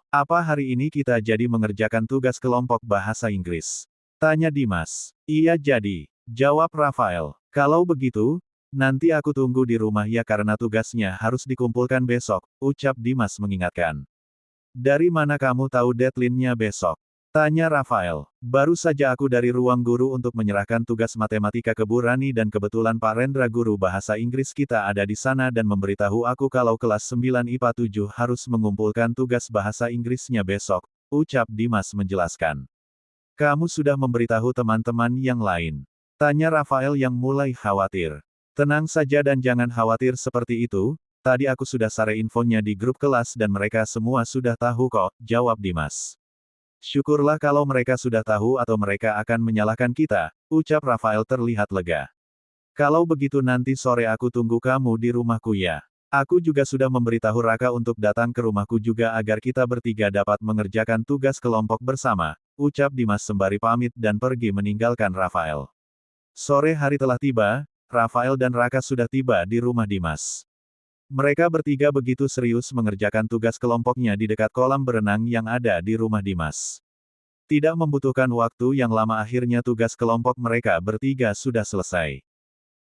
apa hari ini kita jadi mengerjakan tugas kelompok bahasa Inggris? Tanya Dimas. Iya jadi, jawab Rafael. Kalau begitu, nanti aku tunggu di rumah ya karena tugasnya harus dikumpulkan besok, ucap Dimas mengingatkan. Dari mana kamu tahu deadline-nya besok? Tanya Rafael. Baru saja aku dari ruang guru untuk menyerahkan tugas matematika ke Bu Rani dan kebetulan Pak Rendra guru bahasa Inggris kita ada di sana dan memberitahu aku kalau kelas 9 IPA 7 harus mengumpulkan tugas bahasa Inggrisnya besok, ucap Dimas menjelaskan. Kamu sudah memberitahu teman-teman yang lain? Tanya Rafael yang mulai khawatir. Tenang saja dan jangan khawatir seperti itu, tadi aku sudah share infonya di grup kelas dan mereka semua sudah tahu kok, jawab Dimas. Syukurlah kalau mereka sudah tahu atau mereka akan menyalahkan kita, ucap Rafael terlihat lega. Kalau begitu nanti sore aku tunggu kamu di rumahku ya. Aku juga sudah memberitahu Raka untuk datang ke rumahku juga agar kita bertiga dapat mengerjakan tugas kelompok bersama, ucap Dimas sembari pamit dan pergi meninggalkan Rafael. Sore hari telah tiba, Rafael dan Raka sudah tiba di rumah Dimas. Mereka bertiga begitu serius mengerjakan tugas kelompoknya di dekat kolam berenang yang ada di rumah Dimas. Tidak membutuhkan waktu yang lama akhirnya tugas kelompok mereka bertiga sudah selesai.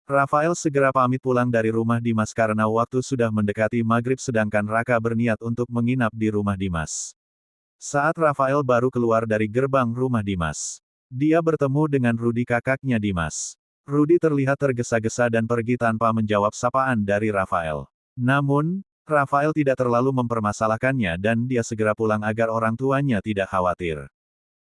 Rafael segera pamit pulang dari rumah Dimas karena waktu sudah mendekati maghrib sedangkan Raka berniat untuk menginap di rumah Dimas. Saat Rafael baru keluar dari gerbang rumah Dimas, dia bertemu dengan Rudi kakaknya Dimas. Rudi terlihat tergesa-gesa dan pergi tanpa menjawab sapaan dari Rafael. Namun, Rafael tidak terlalu mempermasalahkannya dan dia segera pulang agar orang tuanya tidak khawatir.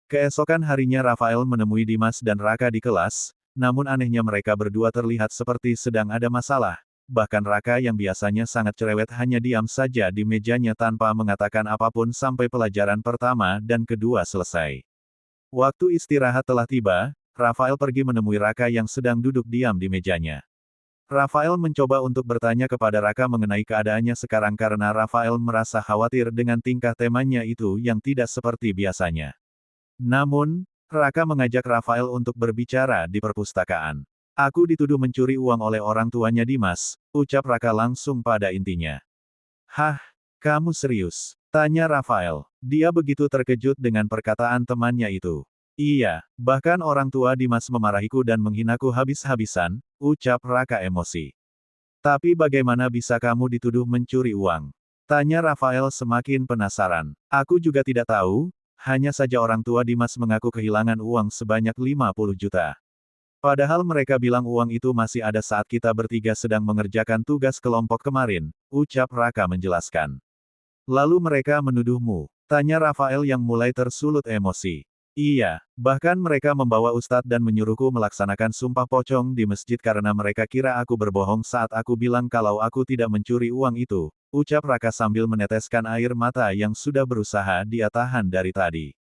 Keesokan harinya Rafael menemui Dimas dan Raka di kelas, namun anehnya mereka berdua terlihat seperti sedang ada masalah, bahkan Raka yang biasanya sangat cerewet hanya diam saja di mejanya tanpa mengatakan apapun sampai pelajaran pertama dan kedua selesai. Waktu istirahat telah tiba, Rafael pergi menemui Raka yang sedang duduk diam di mejanya. Rafael mencoba untuk bertanya kepada Raka mengenai keadaannya sekarang karena Rafael merasa khawatir dengan tingkah temannya itu yang tidak seperti biasanya. Namun, Raka mengajak Rafael untuk berbicara di perpustakaan. Aku dituduh mencuri uang oleh orang tuanya Dimas, ucap Raka langsung pada intinya. Hah, kamu serius? Tanya Rafael. Dia begitu terkejut dengan perkataan temannya itu. Iya, bahkan orang tua Dimas memarahiku dan menghinaku habis-habisan, ucap Raka emosi. Tapi bagaimana bisa kamu dituduh mencuri uang? Tanya Rafael semakin penasaran. Aku juga tidak tahu, hanya saja orang tua Dimas mengaku kehilangan uang sebanyak 50 juta. Padahal mereka bilang uang itu masih ada saat kita bertiga sedang mengerjakan tugas kelompok kemarin, ucap Raka menjelaskan. Lalu mereka menuduhmu? Tanya Rafael yang mulai tersulut emosi. Iya, bahkan mereka membawa ustadz dan menyuruhku melaksanakan sumpah pocong di masjid karena mereka kira aku berbohong saat aku bilang kalau aku tidak mencuri uang itu, ucap Raka sambil meneteskan air mata yang sudah berusaha dia tahan dari tadi.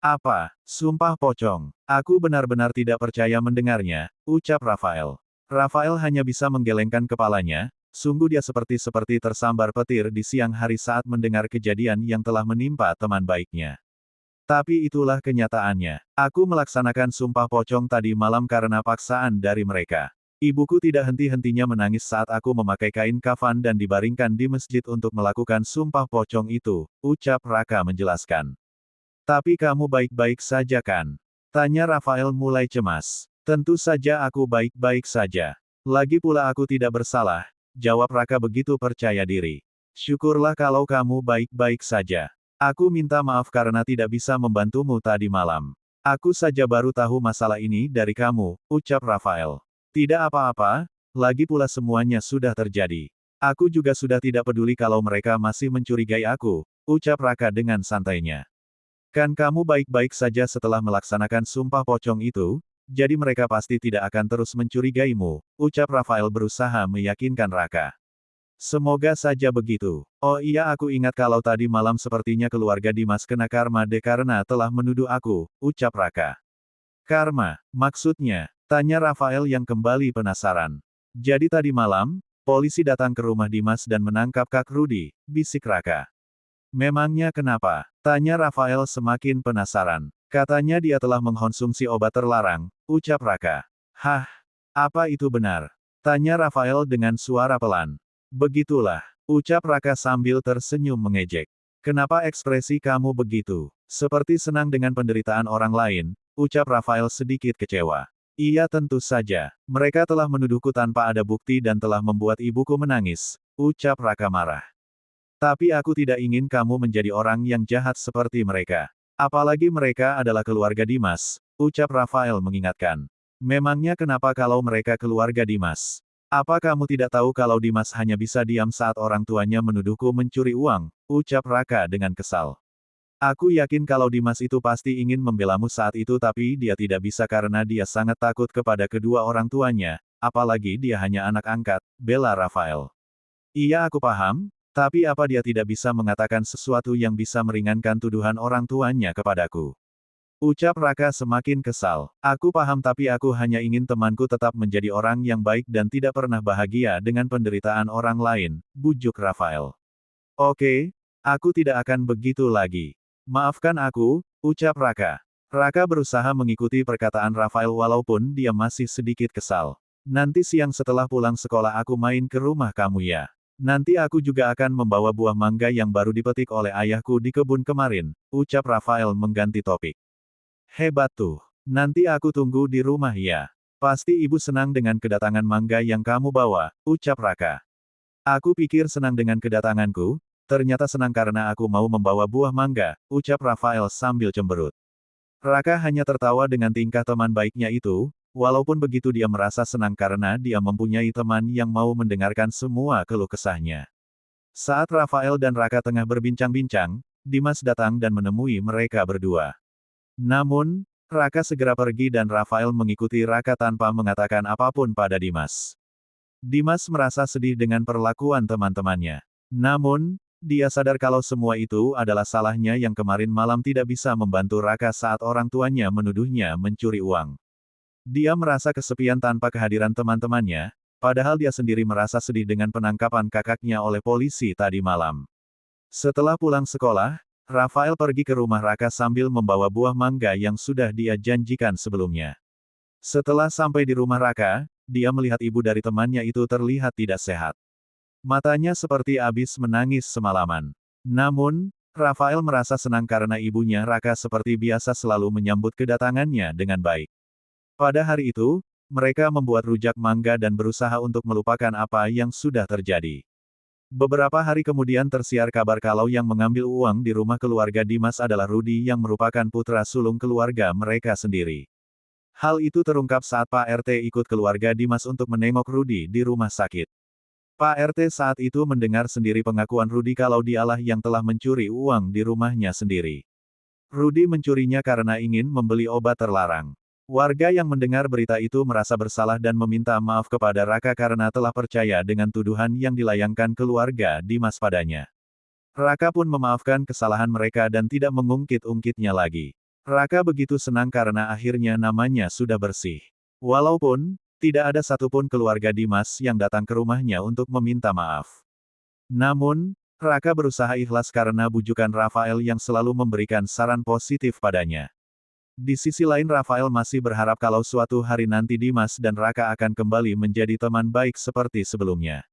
Apa? Sumpah pocong? Aku benar-benar tidak percaya mendengarnya, ucap Rafael. Rafael hanya bisa menggelengkan kepalanya, sungguh dia seperti tersambar petir di siang hari saat mendengar kejadian yang telah menimpa teman baiknya. Tapi itulah kenyataannya. Aku melaksanakan sumpah pocong tadi malam karena paksaan dari mereka. Ibuku tidak henti-hentinya menangis saat aku memakai kain kafan dan dibaringkan di masjid untuk melakukan sumpah pocong itu, ucap Raka menjelaskan. Tapi kamu baik-baik saja kan? Tanya Rafael mulai cemas. Tentu saja aku baik-baik saja. Lagi pula aku tidak bersalah, jawab Raka begitu percaya diri. Syukurlah kalau kamu baik-baik saja. Aku minta maaf karena tidak bisa membantumu tadi malam. Aku saja baru tahu masalah ini dari kamu, ucap Rafael. Tidak apa-apa, lagi pula semuanya sudah terjadi. Aku juga sudah tidak peduli kalau mereka masih mencurigai aku, ucap Raka dengan santainya. Kan kamu baik-baik saja setelah melaksanakan sumpah pocong itu, jadi mereka pasti tidak akan terus mencurigaimu, ucap Rafael berusaha meyakinkan Raka. Semoga saja begitu. Oh iya aku ingat kalau tadi malam sepertinya keluarga Dimas kena karma karena telah menuduh aku, ucap Raka. Karma, maksudnya? Tanya Rafael yang kembali penasaran. Jadi tadi malam, polisi datang ke rumah Dimas dan menangkap Kak Rudi, bisik Raka. Memangnya kenapa? Tanya Rafael semakin penasaran. Katanya dia telah mengkonsumsi obat terlarang, ucap Raka. Hah? Apa itu benar? Tanya Rafael dengan suara pelan. Begitulah, ucap Raka sambil tersenyum mengejek. Kenapa ekspresi kamu begitu? Seperti senang dengan penderitaan orang lain, ucap Rafael sedikit kecewa. Iya tentu saja, mereka telah menuduhku tanpa ada bukti dan telah membuat ibuku menangis, ucap Raka marah. Tapi aku tidak ingin kamu menjadi orang yang jahat seperti mereka. Apalagi mereka adalah keluarga Dimas, ucap Rafael mengingatkan. Memangnya kenapa kalau mereka keluarga Dimas? Apa kamu tidak tahu kalau Dimas hanya bisa diam saat orang tuanya menuduhku mencuri uang, ucap Raka dengan kesal. Aku yakin kalau Dimas itu pasti ingin membelamu saat itu tapi dia tidak bisa karena dia sangat takut kepada kedua orang tuanya, apalagi dia hanya anak angkat, bela Rafael. Iya aku paham, tapi apa dia tidak bisa mengatakan sesuatu yang bisa meringankan tuduhan orang tuanya kepadaku? Ucap Raka semakin kesal. Aku paham tapi aku hanya ingin temanku tetap menjadi orang yang baik dan tidak pernah bahagia dengan penderitaan orang lain, bujuk Rafael. Oke, aku tidak akan begitu lagi. Maafkan aku, ucap Raka. Raka berusaha mengikuti perkataan Rafael walaupun dia masih sedikit kesal. Nanti siang setelah pulang sekolah aku main ke rumah kamu ya. Nanti aku juga akan membawa buah mangga yang baru dipetik oleh ayahku di kebun kemarin, ucap Rafael mengganti topik. Hebat tuh. Nanti aku tunggu di rumah ya. Pasti ibu senang dengan kedatangan mangga yang kamu bawa, ucap Raka. Aku pikir senang dengan kedatanganku, ternyata senang karena aku mau membawa buah mangga, ucap Rafael sambil cemberut. Raka hanya tertawa dengan tingkah teman baiknya itu, walaupun begitu dia merasa senang karena dia mempunyai teman yang mau mendengarkan semua keluh kesahnya. Saat Rafael dan Raka tengah berbincang-bincang, Dimas datang dan menemui mereka berdua. Namun, Raka segera pergi dan Rafael mengikuti Raka tanpa mengatakan apapun pada Dimas. Dimas merasa sedih dengan perlakuan teman-temannya. Namun, dia sadar kalau semua itu adalah salahnya yang kemarin malam tidak bisa membantu Raka saat orang tuanya menuduhnya mencuri uang. Dia merasa kesepian tanpa kehadiran teman-temannya, padahal dia sendiri merasa sedih dengan penangkapan kakaknya oleh polisi tadi malam. Setelah pulang sekolah, Rafael pergi ke rumah Raka sambil membawa buah mangga yang sudah dia janjikan sebelumnya. Setelah sampai di rumah Raka, dia melihat ibu dari temannya itu terlihat tidak sehat. Matanya seperti habis menangis semalaman. Namun, Rafael merasa senang karena ibunya Raka seperti biasa selalu menyambut kedatangannya dengan baik. Pada hari itu, mereka membuat rujak mangga dan berusaha untuk melupakan apa yang sudah terjadi. Beberapa hari kemudian tersiar kabar kalau yang mengambil uang di rumah keluarga Dimas adalah Rudi yang merupakan putra sulung keluarga mereka sendiri. Hal itu terungkap saat Pak RT ikut keluarga Dimas untuk menengok Rudi di rumah sakit. Pak RT saat itu mendengar sendiri pengakuan Rudi kalau dialah yang telah mencuri uang di rumahnya sendiri. Rudi mencurinya karena ingin membeli obat terlarang. Warga yang mendengar berita itu merasa bersalah dan meminta maaf kepada Raka karena telah percaya dengan tuduhan yang dilayangkan keluarga Dimas padanya. Raka pun memaafkan kesalahan mereka dan tidak mengungkit-ungkitnya lagi. Raka begitu senang karena akhirnya namanya sudah bersih. Walaupun, tidak ada satupun keluarga Dimas yang datang ke rumahnya untuk meminta maaf. Namun, Raka berusaha ikhlas karena bujukan Rafael yang selalu memberikan saran positif padanya. Di sisi lain Rafael masih berharap kalau suatu hari nanti Dimas dan Raka akan kembali menjadi teman baik seperti sebelumnya.